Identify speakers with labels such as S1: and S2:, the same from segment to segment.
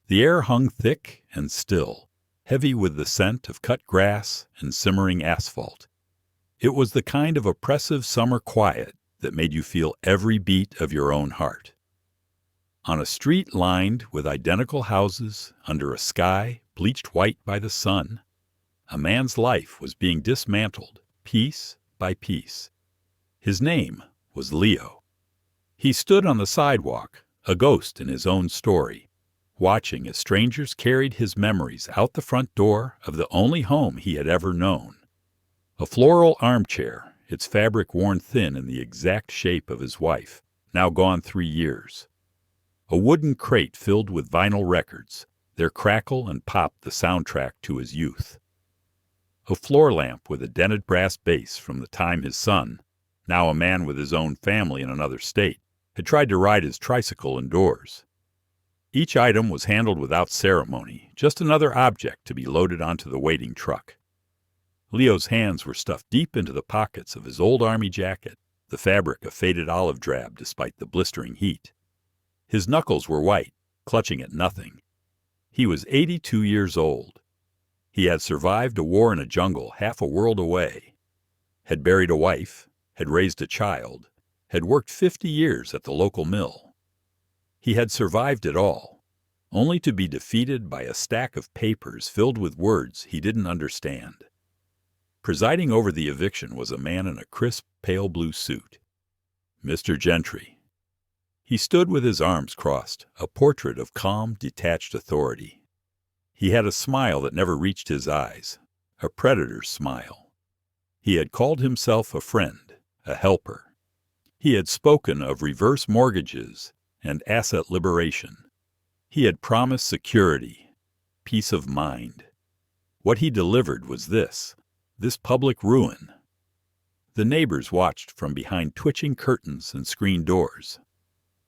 S1: The air hung thick and still, heavy with the scent of cut grass and simmering asphalt. It was the kind of oppressive summer quiet that made you feel every beat of your own heart. On a street lined with identical houses under a sky bleached white by the sun, a man's life was being dismantled piece by piece. His name was Leo. He stood on the sidewalk, a ghost in his own story, watching as strangers carried his memories out the front door of the only home he had ever known. A floral armchair, its fabric worn thin in the exact shape of his wife, now gone 3 years. A wooden crate filled with vinyl records, their crackle and pop the soundtrack to his youth. A floor lamp with a dented brass base from the time his son, now a man with his own family in another state, had tried to ride his tricycle indoors. Each item was handled without ceremony, just another object to be loaded onto the waiting truck. Leo's hands were stuffed deep into the pockets of his old army jacket, the fabric a faded olive drab despite the blistering heat. His knuckles were white, clutching at nothing. He was 82 years old. He had survived a war in a jungle half a world away, had buried a wife, had raised a child, had worked 50 years at the local mill. He had survived it all, only to be defeated by a stack of papers filled with words he didn't understand. Presiding over the eviction was a man in a crisp, pale blue suit. Mr. Gentry. He stood with his arms crossed, a portrait of calm, detached authority. He had a smile that never reached his eyes, a predator's smile. He had called himself a friend, a helper. He had spoken of reverse mortgages and asset liberation. He had promised security, peace of mind. What he delivered was this public ruin. The neighbors watched from behind twitching curtains and screen doors.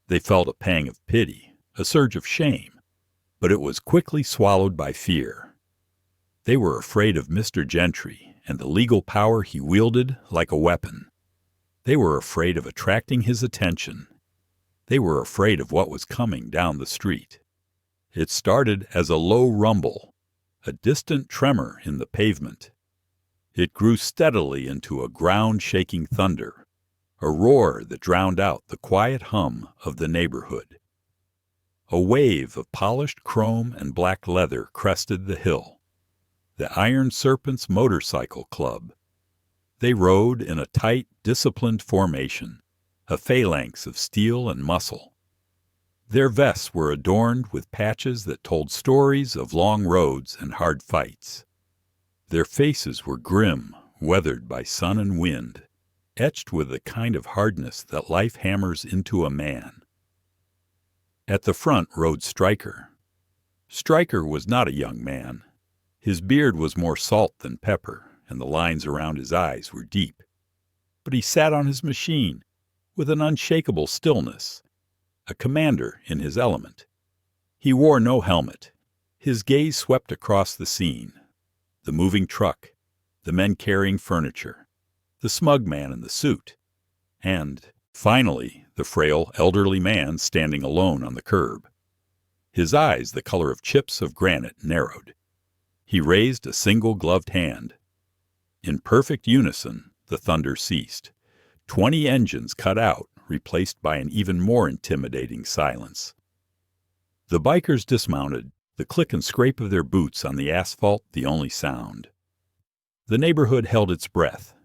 S1: They felt a pang of pity, a surge of shame, but it was quickly swallowed by fear. They were afraid of Mr. Gentry and the legal power he wielded like a weapon. They were afraid of attracting his attention. They were afraid of what was coming down the street. It started as a low rumble, a distant tremor in the pavement. It grew steadily into a ground-shaking thunder, a roar that drowned out the quiet hum of the neighborhood. A wave of polished chrome and black leather crested the hill. The Iron Serpent's Motorcycle Club. They rode in a tight, disciplined formation, a phalanx of steel and muscle. Their vests were adorned with patches that told stories of long roads and hard fights. Their faces were grim, weathered by sun and wind, etched with the kind of hardness that life hammers into a man. At the front rode Stryker. Stryker was not a young man. His beard was more salt than pepper, and the lines around his eyes were deep. But he sat on his machine with an unshakable stillness, a commander in his element. He wore no helmet. His gaze swept across the scene, the moving truck, the men carrying furniture, the smug man in the suit, and, finally, the frail, elderly man standing alone on the curb. His eyes, the color of chips of granite, narrowed. He raised a single gloved hand. In perfect unison, the thunder ceased. 20 engines cut out, replaced by an even more intimidating silence. The bikers dismounted, the click and scrape of their boots on the asphalt the only sound. The neighborhood held its breath.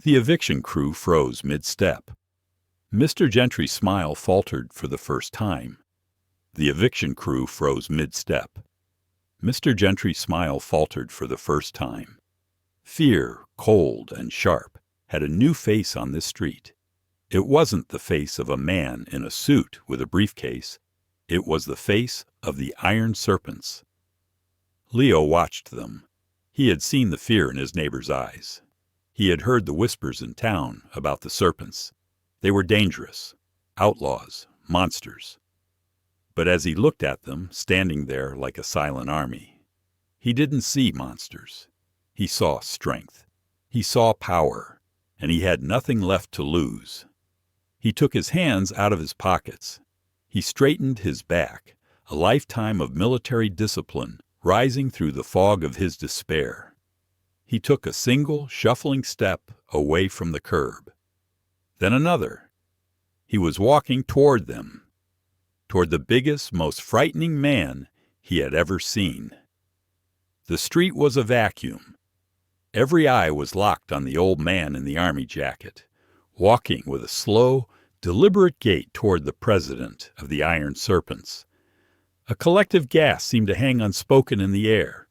S1: The eviction crew froze mid-step. Mr. Gentry's smile faltered for the first time. The eviction crew froze mid-step. Mr. Gentry's smile faltered for the first time. Fear, cold and sharp, had a new face on this street. It wasn't the face of a man in a suit with a briefcase. It was the face of the Iron Serpents. Leo watched them. He had seen the fear in his neighbor's eyes. He had heard the whispers in town about the serpents. They were dangerous, outlaws, monsters. But as he looked at them, standing there like a silent army, he didn't see monsters. He saw strength. He saw power, and he had nothing left to lose. He took his hands out of his pockets. He straightened his back, a lifetime of military discipline rising through the fog of his despair. He took a single, shuffling step away from the curb. Then another. He was walking toward them, toward the biggest, most frightening man he had ever seen. The street was a vacuum. Every eye was locked on the old man in the army jacket, walking with a slow, deliberate gait toward the president of the Iron Serpents. A collective gasp seemed to hang unspoken in the air.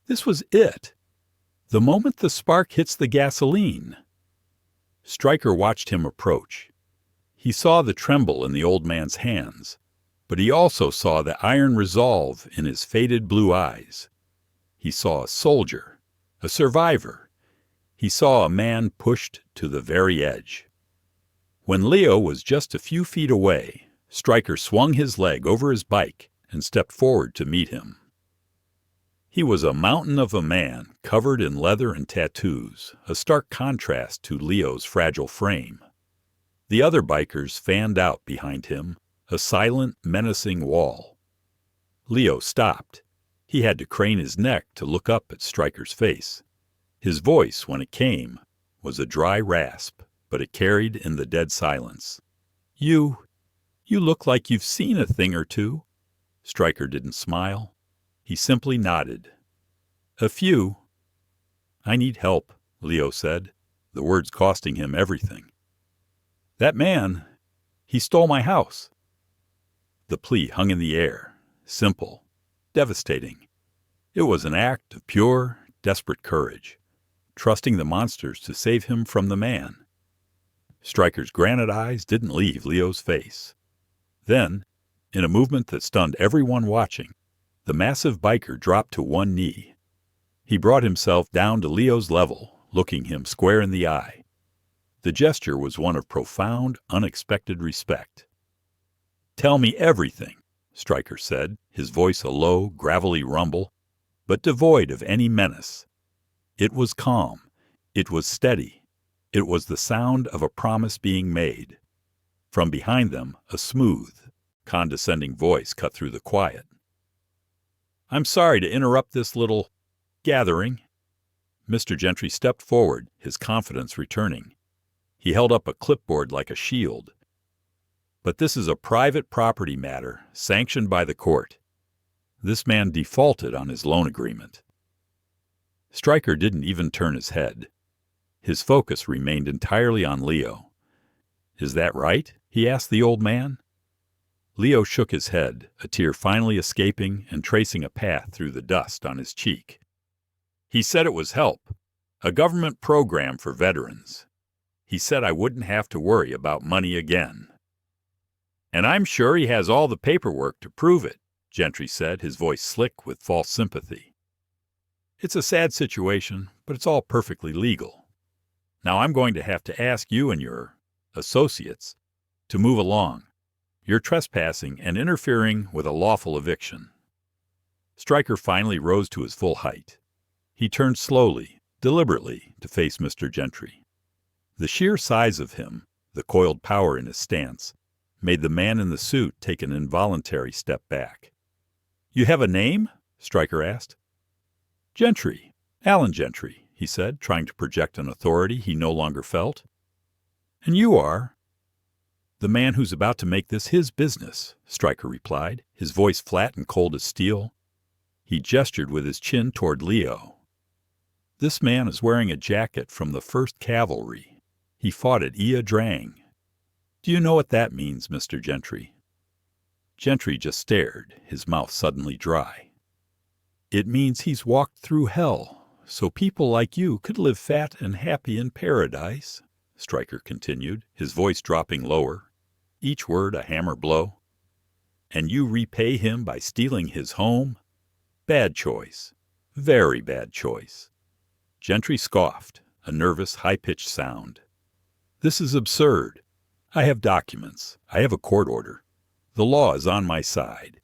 S1: This was it. The moment the spark hits the gasoline. Stryker watched him approach. He saw the tremble in the old man's hands, but he also saw the iron resolve in his faded blue eyes. He saw a soldier, a survivor. He saw a man pushed to the very edge. When Leo was just a few feet away, Stryker swung his leg over his bike and stepped forward to meet him. He was a mountain of a man, covered in leather and tattoos, a stark contrast to Leo's fragile frame. The other bikers fanned out behind him, a silent, menacing wall. Leo stopped. He had to crane his neck to look up at Stryker's face. His voice, when it came, was a dry rasp, but it carried in the dead silence. You look like you've seen a thing or two." Stryker didn't smile. He simply nodded. "A few." "I need help," Leo said, the words costing him everything. "That man, he stole my house." The plea hung in the air, simple, devastating. It was an act of pure, desperate courage, trusting the monsters to save him from the man. Stryker's granite eyes didn't leave Leo's face. Then, in a movement that stunned everyone watching, the massive biker dropped to one knee. He brought himself down to Leo's level, looking him square in the eye. The gesture was one of profound, unexpected respect. "Tell me everything," Stryker said, his voice a low, gravelly rumble, but devoid of any menace. It was calm. It was steady. It was the sound of a promise being made. From behind them, a smooth, condescending voice cut through the quiet. "I'm sorry to interrupt this little gathering." Mr. Gentry stepped forward, his confidence returning. He held up a clipboard like a shield. "But this is a private property matter, sanctioned by the court. This man defaulted on his loan agreement." Stryker didn't even turn his head. His focus remained entirely on Leo. "Is that right?" he asked the old man. Leo shook his head, a tear finally escaping and tracing a path through the dust on his cheek. "He said it was help, a government program for veterans. He said I wouldn't have to worry about money again." "And I'm sure he has all the paperwork to prove it," Gentry said, his voice slick with false sympathy. "It's a sad situation, but it's all perfectly legal. Now I'm going to have to ask you and your associates to move along. You're trespassing and interfering with a lawful eviction." Stryker finally rose to his full height. He turned slowly, deliberately, to face Mr. Gentry. The sheer size of him, the coiled power in his stance, made the man in the suit take an involuntary step back. "You have a name?" Stryker asked. "Gentry. Alan Gentry," he said, trying to project an authority he no longer felt. "And you are?" "The man who's about to make this his business," Stryker replied, his voice flat and cold as steel. He gestured with his chin toward Leo. "This man is wearing a jacket from the 1st Cavalry. He fought at Ia Drang. Do you know what that means, Mr. Gentry?" Gentry just stared, his mouth suddenly dry. "It means he's walked through hell, so people like you could live fat and happy in paradise," Stryker continued, his voice dropping lower, each word a hammer blow. "And you repay him by stealing his home? Bad choice. Very bad choice." Gentry scoffed, a nervous, high-pitched sound. "This is absurd. I have documents. I have a court order. The law is on my side.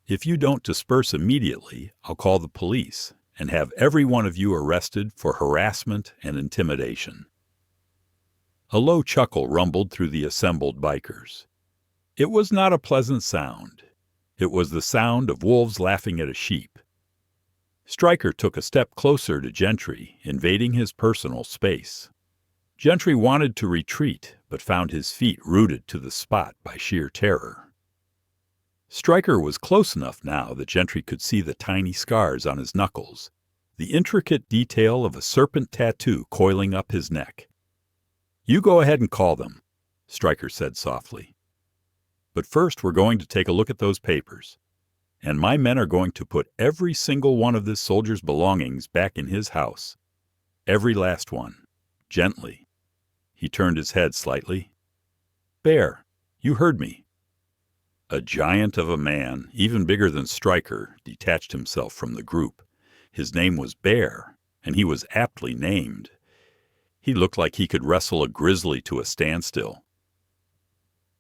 S1: If you don't disperse immediately, I'll call the police and have every one of you arrested for harassment and intimidation." A low chuckle rumbled through the assembled bikers. It was not a pleasant sound. It was the sound of wolves laughing at a sheep. Stryker took a step closer to Gentry, invading his personal space. Gentry wanted to retreat, but found his feet rooted to the spot by sheer terror. Stryker was close enough now that Gentry could see the tiny scars on his knuckles, the intricate detail of a serpent tattoo coiling up his neck. "You go ahead and call them," Stryker said softly. "But first we're going to take a look at those papers. And my men are going to put every single one of this soldier's belongings back in his house. Every last one. Gently." He turned his head slightly. "Bear, you heard me." A giant of a man, even bigger than Stryker, detached himself from the group. His name was Bear, and he was aptly named. He looked like he could wrestle a grizzly to a standstill.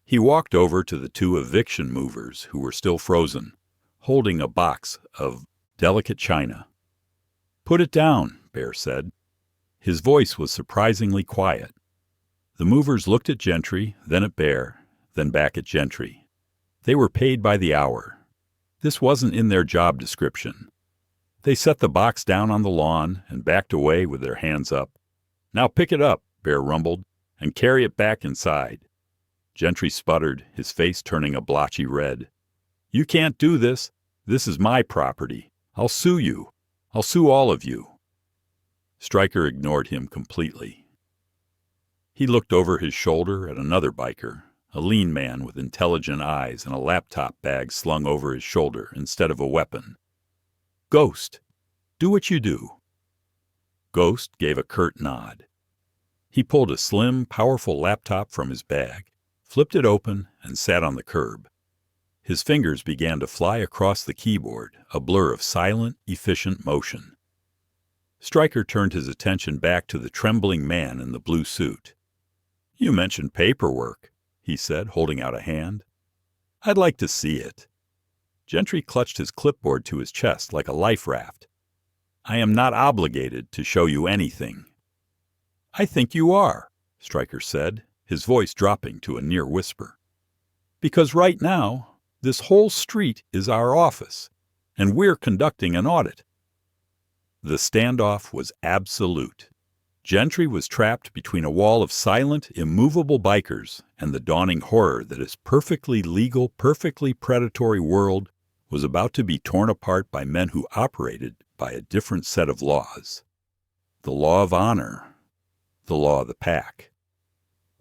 S1: He walked over to the two eviction movers who were still frozen, holding a box of delicate china. "Put it down," Bear said. His voice was surprisingly quiet. The movers looked at Gentry, then at Bear, then back at Gentry. They were paid by the hour. This wasn't in their job description. They set the box down on the lawn and backed away with their hands up. "Now pick it up," Bear rumbled, "and carry it back inside." Gentry sputtered, his face turning a blotchy red. "You can't do this. This is my property. I'll sue you. I'll sue all of you." Stryker ignored him completely. He looked over his shoulder at another biker, a lean man with intelligent eyes and a laptop bag slung over his shoulder instead of a weapon. "Ghost, do what you do." Ghost gave a curt nod. He pulled a slim, powerful laptop from his bag, flipped it open, and sat on the curb. His fingers began to fly across the keyboard, a blur of silent, efficient motion. Stryker turned his attention back to the trembling man in the blue suit. "You mentioned paperwork," he said, holding out a hand. "I'd like to see it." Gentry clutched his clipboard to his chest like a life raft. "I am not obligated to show you anything." "I think you are," Stryker said, his voice dropping to a near whisper. "Because right now, this whole street is our office, and we're conducting an audit." The standoff was absolute. Gentry was trapped between a wall of silent, immovable bikers, and the dawning horror that his perfectly legal, perfectly predatory world was about to be torn apart by men who operated by a different set of laws. The law of honor, the law of the pack.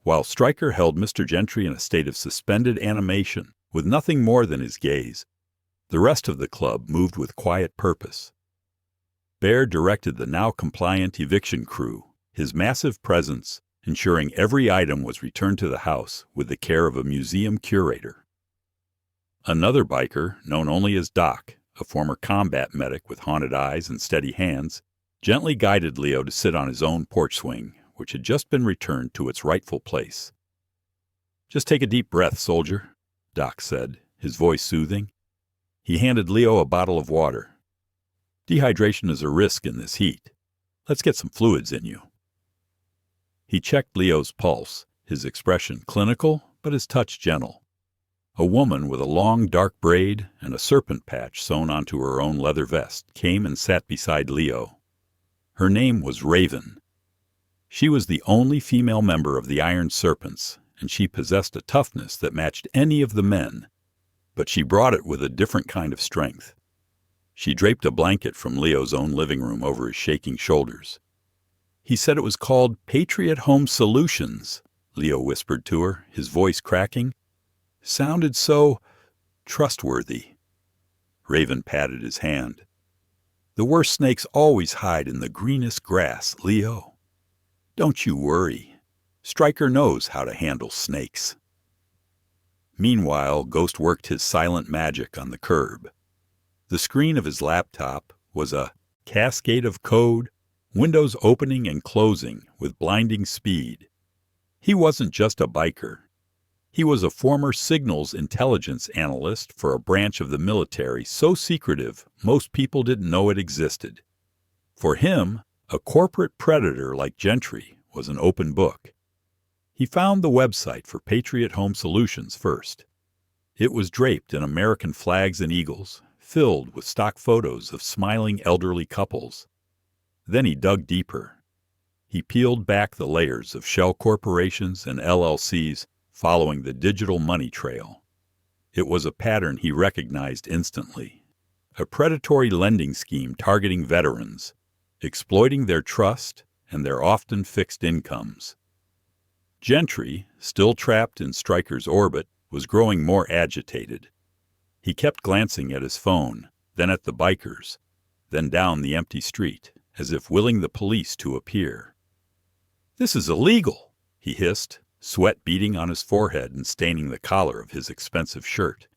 S1: While Stryker held Mr. Gentry in a state of suspended animation, with nothing more than his gaze, the rest of the club moved with quiet purpose. Bear directed the now compliant eviction crew, his massive presence ensuring every item was returned to the house with the care of a museum curator. Another biker, known only as Doc, a former combat medic with haunted eyes and steady hands, gently guided Leo to sit on his own porch swing, which had just been returned to its rightful place. "Just take a deep breath, soldier," Doc said, his voice soothing. He handed Leo a bottle of water. "Dehydration is a risk in this heat. Let's get some fluids in you." He checked Leo's pulse, his expression clinical, but his touch gentle. A woman with a long dark braid and a serpent patch sewn onto her own leather vest came and sat beside Leo. Her name was Raven. She was the only female member of the Iron Serpents, and she possessed a toughness that matched any of the men, but she brought it with a different kind of strength. She draped a blanket from Leo's own living room over his shaking shoulders. "He said it was called Patriot Home Solutions," Leo whispered to her, his voice cracking. "Sounded so trustworthy." Raven patted his hand. "The worst snakes always hide in the greenest grass, Leo. Don't you worry. Stryker knows how to handle snakes." Meanwhile, Ghost worked his silent magic on the curb. The screen of his laptop was a cascade of code, windows opening and closing with blinding speed. He wasn't just a biker. He was a former signals intelligence analyst for a branch of the military so secretive most people didn't know it existed. For him, a corporate predator like Gentry was an open book. He found the website for Patriot Home Solutions first. It was draped in American flags and eagles, filled with stock photos of smiling elderly couples. Then he dug deeper. He peeled back the layers of shell corporations and LLCs following the digital money trail. It was a pattern he recognized instantly. A predatory lending scheme targeting veterans, exploiting their trust and their often fixed incomes. Gentry, still trapped in Stryker's orbit, was growing more agitated. He kept glancing at his phone, then at the bikers, then down the empty street, as if willing the police to appear. "This is illegal," he hissed, sweat beading on his forehead and staining the collar of his expensive shirt.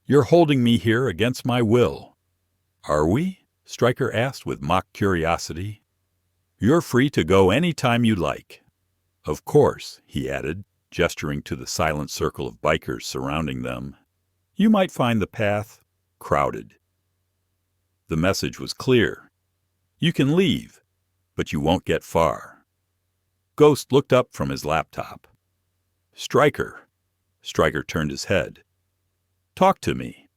S1: "You're holding me here against my will." "Are we?" Stryker asked with mock curiosity. "You're free to go any time you like." "Of course," he added, gesturing to the silent circle of bikers surrounding them. "You might find the path crowded." The message was clear. You can leave, but you won't get far. Ghost looked up from his laptop. "Stryker." Stryker turned his head. "Talk to me."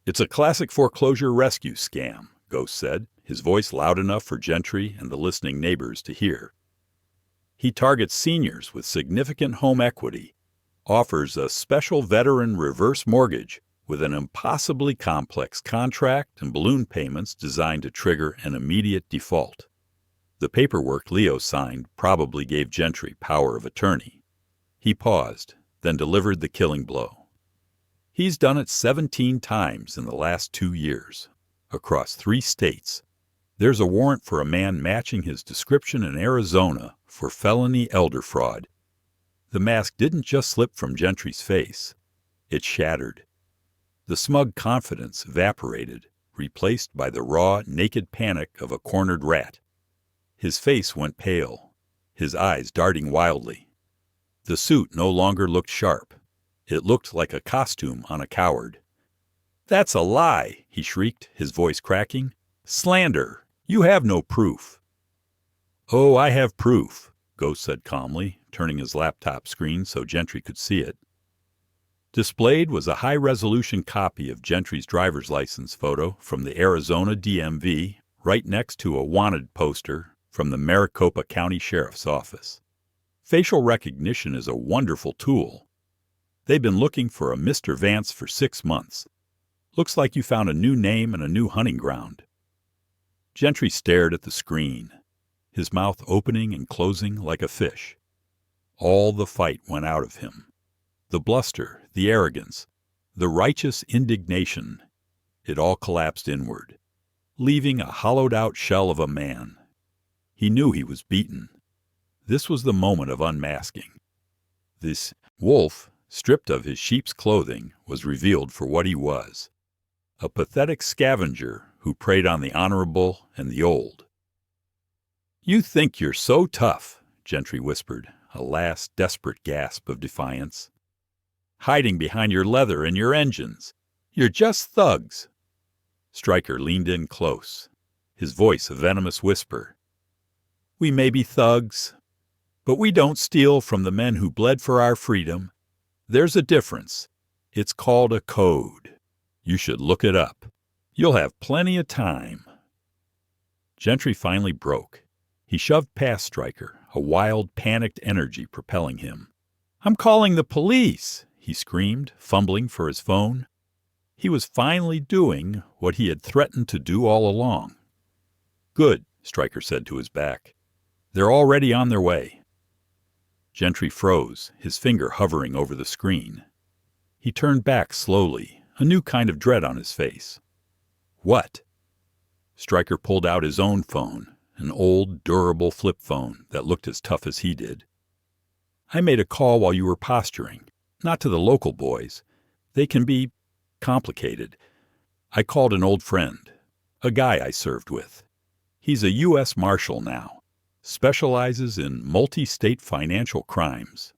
S1: "It's a classic foreclosure rescue scam," Ghost said, his voice loud enough for Gentry and the listening neighbors to hear. "He targets seniors with significant home equity, offers a special veteran reverse mortgage with an impossibly complex contract and balloon payments designed to trigger an immediate default. The paperwork Leo signed probably gave Gentry power of attorney." He paused, then delivered the killing blow. "He's done it 17 times in the last 2 years, across 3 states. There's a warrant for a man matching his description in Arizona for felony elder fraud." The mask didn't just slip from Gentry's face. It shattered. The smug confidence evaporated, replaced by the raw, naked panic of a cornered rat. His face went pale, his eyes darting wildly. The suit no longer looked sharp. It looked like a costume on a coward. "That's a lie," he shrieked, his voice cracking. "Slander! You have no proof." "Oh, I have proof," Ghost said calmly, turning his laptop screen so Gentry could see it. Displayed was a high-resolution copy of Gentry's driver's license photo from the Arizona DMV, right next to a wanted poster from the Maricopa County Sheriff's Office. Facial recognition is a wonderful tool. They've been looking for a Mr. Vance for 6 months. Looks like you found a new name and a new hunting ground. Gentry stared at the screen, his mouth opening and closing like a fish. All the fight went out of him. The bluster, the arrogance, the righteous indignation, it all collapsed inward, leaving a hollowed-out shell of a man. He knew he was beaten. This was the moment of unmasking. This wolf, stripped of his sheep's clothing, was revealed for what he was, a pathetic scavenger who preyed on the honorable and the old. "You think you're so tough," Gentry whispered, a last desperate gasp of defiance. "Hiding behind your leather and your engines. You're just thugs." Stryker leaned in close, his voice a venomous whisper. "We may be thugs, but we don't steal from the men who bled for our freedom. There's a difference. It's called a code. You should look it up. You'll have plenty of time." Gentry finally broke. He shoved past Stryker, a wild, panicked energy propelling him. "I'm calling the police!" he screamed, fumbling for his phone. He was finally doing what he had threatened to do all along. "Good," Stryker said to his back. "They're already on their way." Gentry froze, his finger hovering over the screen. He turned back slowly, a new kind of dread on his face. "What?" Stryker pulled out his own phone, an old, durable flip phone that looked as tough as he did. "I made a call while you were posturing. Not to the local boys. They can be complicated. I called an old friend, a guy I served with. He's a U.S. Marshal now, specializes in multi-state financial crimes.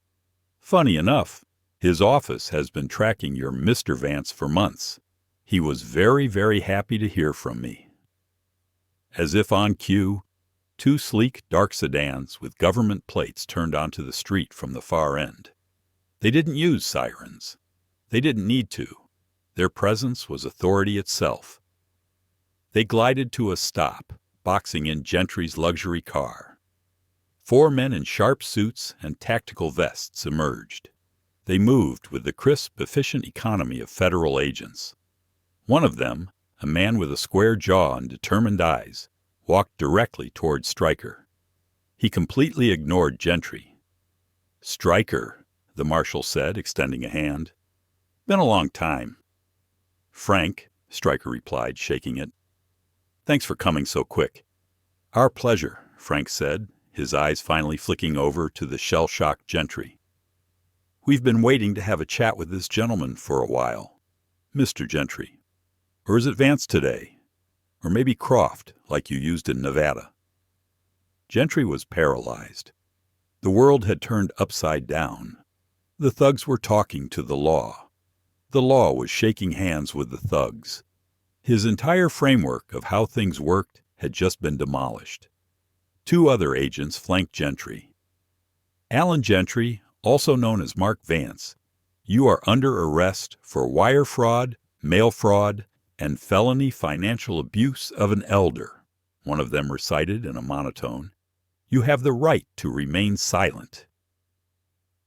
S1: Funny enough, his office has been tracking your Mr. Vance for months. He was very, very happy to hear from me." As if on cue, 2 sleek, dark sedans with government plates turned onto the street from the far end. They didn't use sirens. They didn't need to. Their presence was authority itself. They glided to a stop, boxing in Gentry's luxury car. 4 men in sharp suits and tactical vests emerged. They moved with the crisp, efficient economy of federal agents. One of them, a man with a square jaw and determined eyes, walked directly toward Stryker. He completely ignored Gentry. "Stryker," the marshal said, extending a hand. "Been a long time." "Frank," Stryker replied, shaking it. "Thanks for coming so quick." "Our pleasure," Frank said, his eyes finally flicking over to the shell-shocked Gentry. "We've been waiting to have a chat with this gentleman for a while. Mr. Gentry. Or is it Vance today? Or maybe Croft, like you used in Nevada?" Gentry was paralyzed. The world had turned upside down. The thugs were talking to the law. The law was shaking hands with the thugs. His entire framework of how things worked had just been demolished. 2 other agents flanked Gentry. "Alan Gentry, also known as Mark Vance, you are under arrest for wire fraud, mail fraud, and felony financial abuse of an elder," one of them recited in a monotone. "You have the right to remain silent."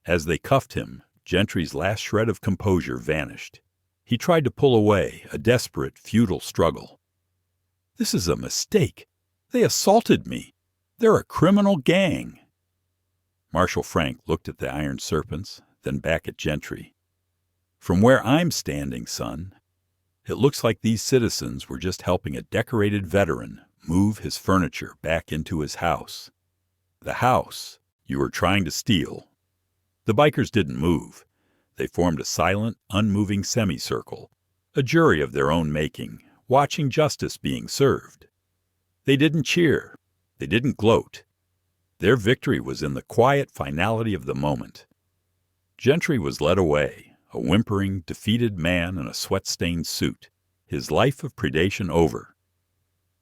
S1: As they cuffed him, Gentry's last shred of composure vanished. He tried to pull away, a desperate, futile struggle. "This is a mistake. They assaulted me. They're a criminal gang." Marshal Frank looked at the Iron Serpents, then back at Gentry. "From where I'm standing, son, it looks like these citizens were just helping a decorated veteran move his furniture back into his house. The house you were trying to steal." The bikers didn't move. They formed a silent, unmoving semicircle, a jury of their own making, watching justice being served. They didn't cheer. They didn't gloat. Their victory was in the quiet finality of the moment. Gentry was led away, a whimpering, defeated man in a sweat-stained suit, his life of predation over.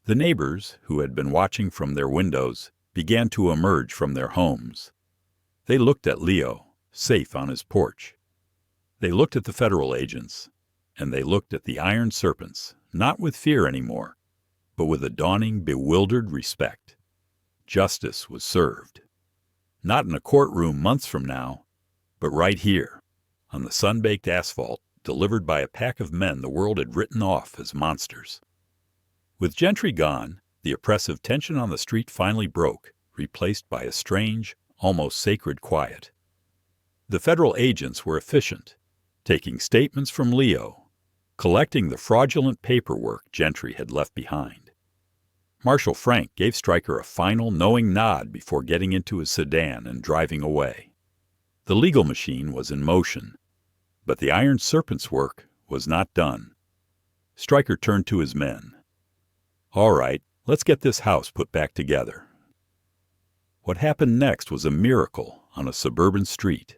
S1: The neighbors, who had been watching from their windows, began to emerge from their homes. They looked at Leo, safe on his porch. They looked at the federal agents, and they looked at the Iron Serpents, not with fear anymore, but with a dawning, bewildered respect. Justice was served. Not in a courtroom months from now, but right here, on the sun-baked asphalt, delivered by a pack of men the world had written off as monsters. With Gentry gone, the oppressive tension on the street finally broke, replaced by a strange, almost sacred quiet. The federal agents were efficient, taking statements from Leo, collecting the fraudulent paperwork Gentry had left behind. Marshal Frank gave Stryker a final, knowing nod before getting into his sedan and driving away. The legal machine was in motion, but the Iron Serpent's work was not done. Stryker turned to his men. "All right, let's get this house put back together." What happened next was a miracle on a suburban street.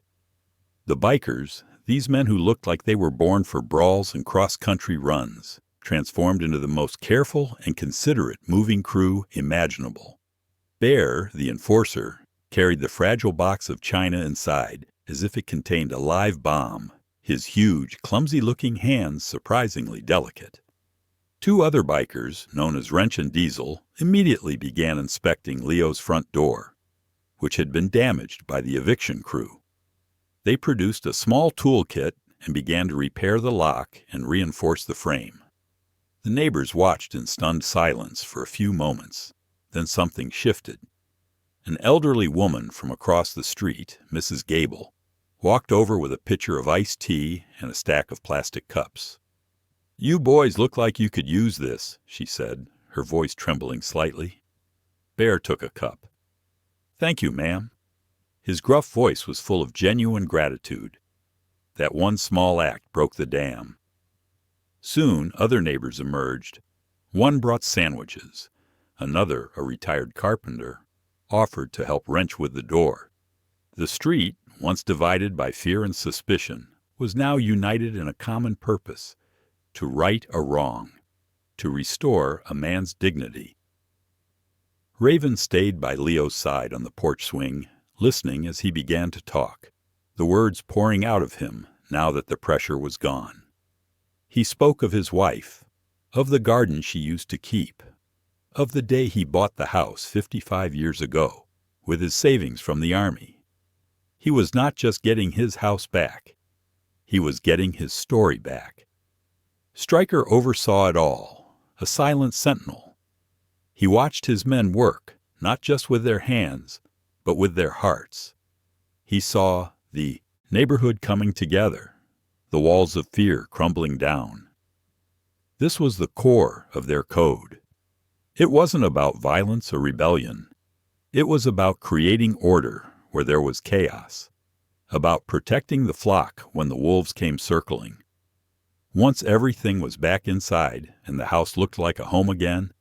S1: The bikers, these men who looked like they were born for brawls and cross-country runs, transformed into the most careful and considerate moving crew imaginable. Bear, the enforcer, carried the fragile box of china inside as if it contained a live bomb, his huge, clumsy-looking hands surprisingly delicate. 2 other bikers, known as Wrench and Diesel, immediately began inspecting Leo's front door, which had been damaged by the eviction crew. They produced a small toolkit and began to repair the lock and reinforce the frame. The neighbors watched in stunned silence for a few moments. Then something shifted. An elderly woman from across the street, Mrs. Gable, walked over with a pitcher of iced tea and a stack of plastic cups. "You boys look like you could use this," she said, her voice trembling slightly. Bear took a cup. "Thank you, ma'am." His gruff voice was full of genuine gratitude. That one small act broke the dam. Soon other neighbors emerged. One brought sandwiches. Another, a retired carpenter, offered to help wrench with the door. The street, once divided by fear and suspicion, was now united in a common purpose: to right a wrong, to restore a man's dignity. Raven stayed by Leo's side on the porch swing, listening as he began to talk, the words pouring out of him, now that the pressure was gone. He spoke of his wife, of the garden she used to keep, of the day he bought the house 55 years ago with his savings from the army. He was not just getting his house back. He was getting his story back. Stryker oversaw it all, a silent sentinel. He watched his men work, not just with their hands, but with their hearts. He saw the neighborhood coming together, the walls of fear crumbling down. This was the core of their code. It wasn't about violence or rebellion. It was about creating order where there was chaos, about protecting the flock when the wolves came circling. Once everything was back inside and the house looked like a home again,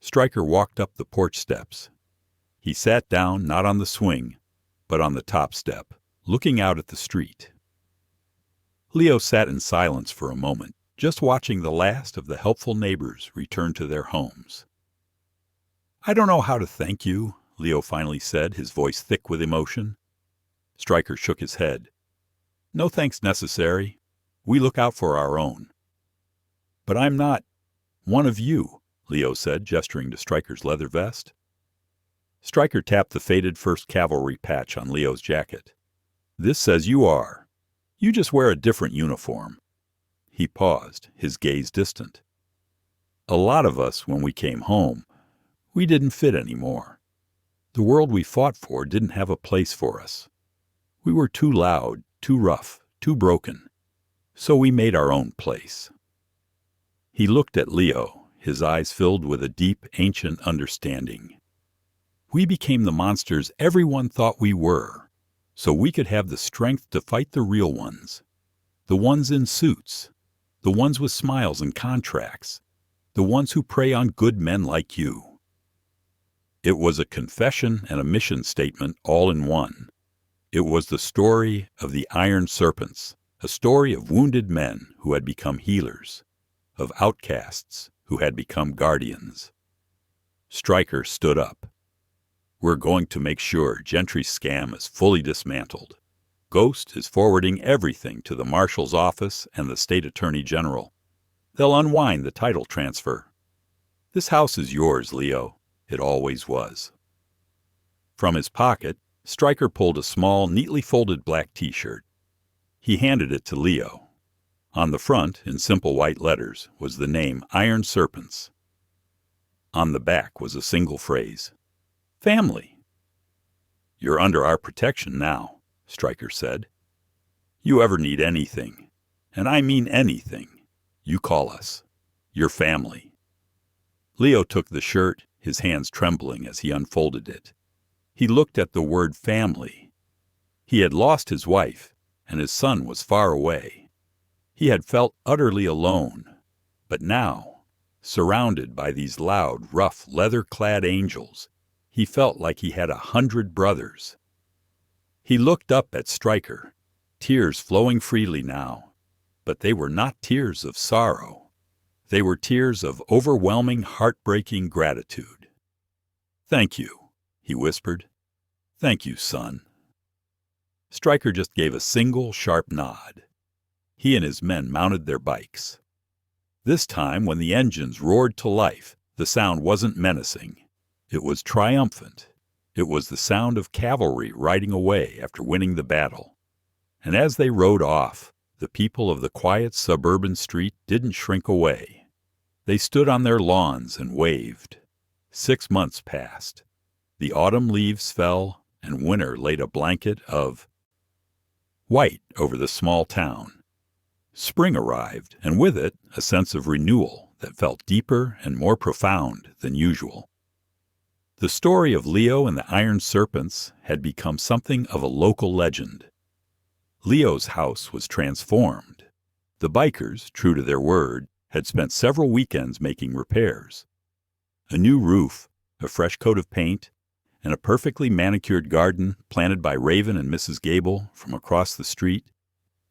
S1: Stryker walked up the porch steps. He sat down not on the swing, but on the top step, looking out at the street. Leo sat in silence for a moment, just watching the last of the helpful neighbors return to their homes. "I don't know how to thank you," Leo finally said, his voice thick with emotion. Stryker shook his head. "No thanks necessary. We look out for our own." "But I'm not one of you," Leo said, gesturing to Stryker's leather vest. Stryker tapped the faded 1st Cavalry patch on Leo's jacket. "This says you are. You just wear a different uniform." He paused, his gaze distant. "A lot of us, when we came home, we didn't fit anymore. The world we fought for didn't have a place for us. We were too loud, too rough, too broken. So we made our own place." He looked at Leo, his eyes filled with a deep, ancient understanding. "We became the monsters everyone thought we were, so we could have the strength to fight the real ones. The ones in suits, the ones with smiles and contracts, the ones who prey on good men like you." It was a confession and a mission statement all in one. It was the story of the Iron Serpents, a story of wounded men who had become healers, of outcasts who had become guardians. Stryker stood up. "We're going to make sure Gentry's scam is fully dismantled. Ghost is forwarding everything to the Marshal's office and the State Attorney General. They'll unwind the title transfer. This house is yours, Leo. It always was." From his pocket, Stryker pulled a small, neatly folded black T-shirt. He handed it to Leo. On the front, in simple white letters, was the name Iron Serpents. On the back was a single phrase, "Family." "You're under our protection now," Stryker said. "You ever need anything, and I mean anything, you call us. Your family." Leo took the shirt, his hands trembling as he unfolded it. He looked at the word family. He had lost his wife, and his son was far away. He had felt utterly alone, but now, surrounded by these loud, rough, leather-clad angels, he felt like he had 100 brothers. He looked up at Stryker, tears flowing freely now, but they were not tears of sorrow. They were tears of overwhelming, heartbreaking gratitude. "Thank you," he whispered. "Thank you, son." Stryker just gave a single, sharp nod. He and his men mounted their bikes. This time, when the engines roared to life, the sound wasn't menacing. It was triumphant. It was the sound of cavalry riding away after winning the battle. And as they rode off, the people of the quiet suburban street didn't shrink away. They stood on their lawns and waved. 6 months passed. The autumn leaves fell, and winter laid a blanket of white over the small town. Spring arrived, and with it a sense of renewal that felt deeper and more profound than usual. The story of Leo and the Iron Serpents had become something of a local legend. Leo's house was transformed. The bikers, true to their word, had spent several weekends making repairs. A new roof, a fresh coat of paint, and a perfectly manicured garden planted by Raven and Mrs. Gable from across the street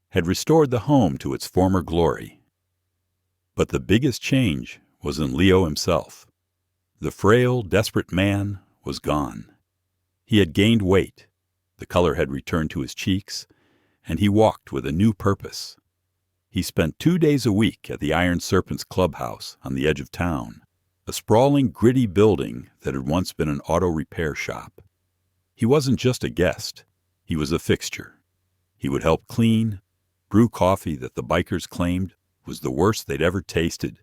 S1: had restored the home to its former glory. But the biggest change was in Leo himself. The frail, desperate man was gone. He had gained weight. The color had returned to his cheeks, and he walked with a new purpose. He spent 2 days a week at the Iron Serpent's clubhouse on the edge of town, a sprawling, gritty building that had once been an auto repair shop. He wasn't just a guest, he was a fixture. He would help clean, brew coffee that the bikers claimed was the worst they'd ever tasted,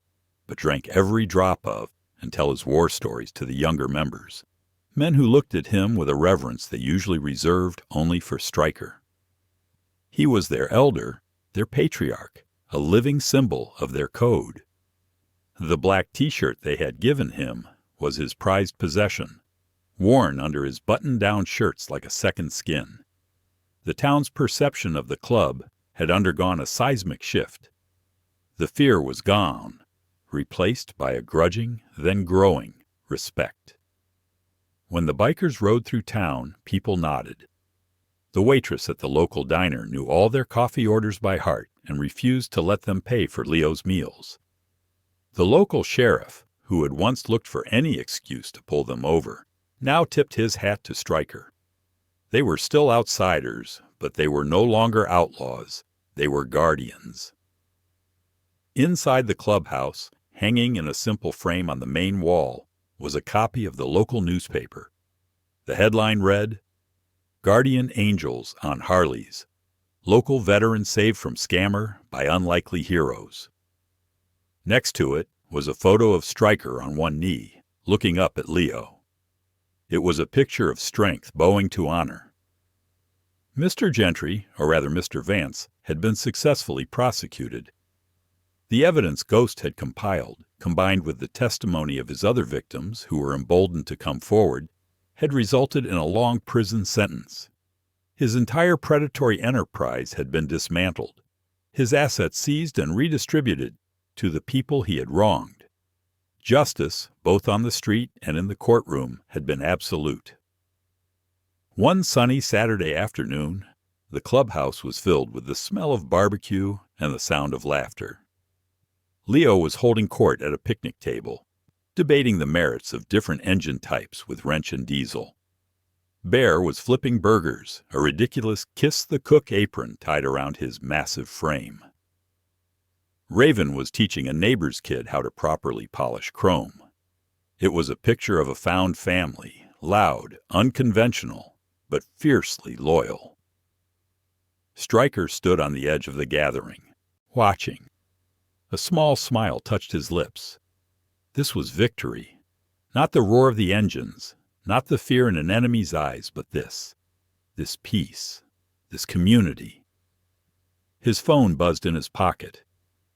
S1: but drank every drop of, and tell his war stories to the younger members, men who looked at him with a reverence they usually reserved only for Stryker. He was their elder, their patriarch, a living symbol of their code. The black t-shirt they had given him was his prized possession, worn under his button-down shirts like a second skin. The town's perception of the club had undergone a seismic shift. The fear was gone, replaced by a grudging, then growing, respect. When the bikers rode through town, people nodded. The waitress at the local diner knew all their coffee orders by heart and refused to let them pay for Leo's meals. The local sheriff, who had once looked for any excuse to pull them over, now tipped his hat to Stryker. They were still outsiders, but they were no longer outlaws. They were guardians. Inside the clubhouse, hanging in a simple frame on the main wall, was a copy of the local newspaper. The headline read, "Guardian Angels on Harleys. Local veteran saved from scammer by unlikely heroes." Next to it was a photo of Stryker on one knee, looking up at Leo. It was a picture of strength bowing to honor. Mr. Gentry, or rather Mr. Vance, had been successfully prosecuted. The evidence Ghost had compiled, combined with the testimony of his other victims who were emboldened to come forward, had resulted in a long prison sentence. His entire predatory enterprise had been dismantled, his assets seized and redistributed to the people he had wronged. Justice, both on the street and in the courtroom, had been absolute. One sunny Saturday afternoon, the clubhouse was filled with the smell of barbecue and the sound of laughter. Leo was holding court at a picnic table, debating the merits of different engine types with wrench and diesel. Bear was flipping burgers, a ridiculous kiss-the-cook apron tied around his massive frame. Raven was teaching a neighbor's kid how to properly polish chrome. It was a picture of a found family, loud, unconventional, but fiercely loyal. Stryker stood on the edge of the gathering, watching. A small smile touched his lips. This was victory. Not the roar of the engines, not the fear in an enemy's eyes, but this peace, this community. His phone buzzed in his pocket.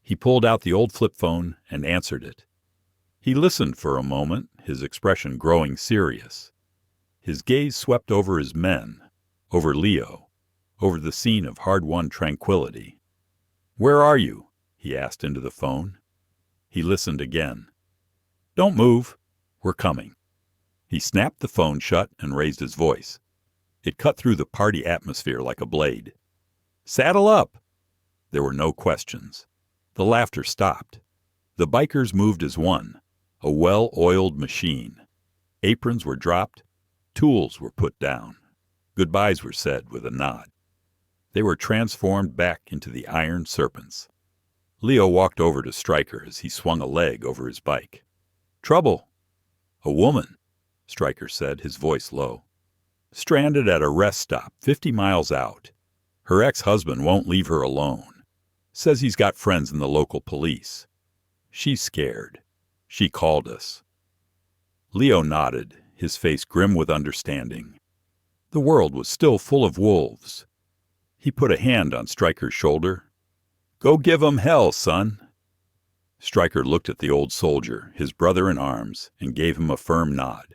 S1: He pulled out the old flip phone and answered it. He listened for a moment, his expression growing serious. His gaze swept over his men, over Leo, over the scene of hard-won tranquility. "Where are you?" he asked into the phone. He listened again. "Don't move. We're coming." He snapped the phone shut and raised his voice. It cut through the party atmosphere like a blade. "Saddle up!" There were no questions. The laughter stopped. The bikers moved as one, a well-oiled machine. Aprons were dropped. Tools were put down. Goodbyes were said with a nod. They were transformed back into the Iron Serpents. Leo walked over to Stryker as he swung a leg over his bike. "Trouble." "A woman," Stryker said, his voice low. "Stranded at a rest stop 50 miles out. Her ex-husband won't leave her alone. Says he's got friends in the local police. She's scared. She called us." Leo nodded, his face grim with understanding. The world was still full of wolves. He put a hand on Stryker's shoulder. "Go give 'em hell, son." Stryker looked at the old soldier, his brother in arms, and gave him a firm nod.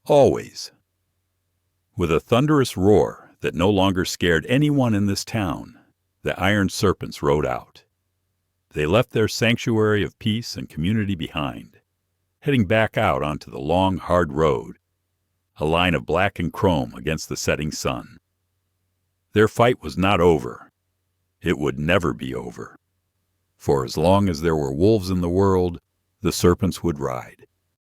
S1: "Always." With a thunderous roar that no longer scared anyone in this town, the Iron Serpents rode out. They left their sanctuary of peace and community behind, heading back out onto the long, hard road, a line of black and chrome against the setting sun. Their fight was not over. It would never be over. For as long as there were wolves in the world, the serpents would ride.